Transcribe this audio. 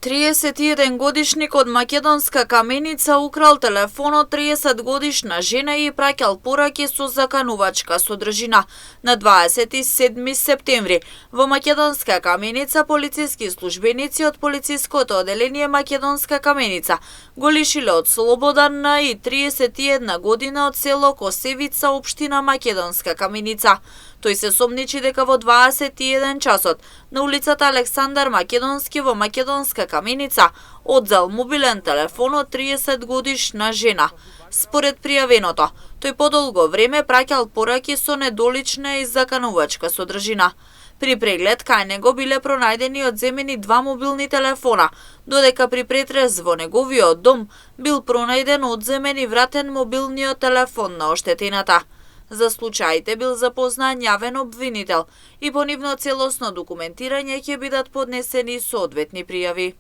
31 годишник од Македонска Каменица украл телефон од 30 годишна жена и праќал пораки со заканувачка содржина. На 27 септември во Македонска Каменица полициски службеници од полициското оделение Македонска Каменица го лишиле од слобода на и 31 година од село Косевица, општина Македонска Каменица. Тој се сомничи дека во 21 часот на улицата Александар Македонски во Македонска Каменица одзел мобилен телефон од 30 годишна жена. Според пријавеното, тој подолго време праќал пораки со недолична и заканувачка содржина. При преглед кај него биле пронајдени одземени 2 мобилни телефона, додека при претрез во неговиот дом бил пронајден одземен и вратен мобилниот телефон на оштетената. За случаите бил запознан јавен обвинител и по нивно целосно документирање ќе бидат поднесени соодветни пријави.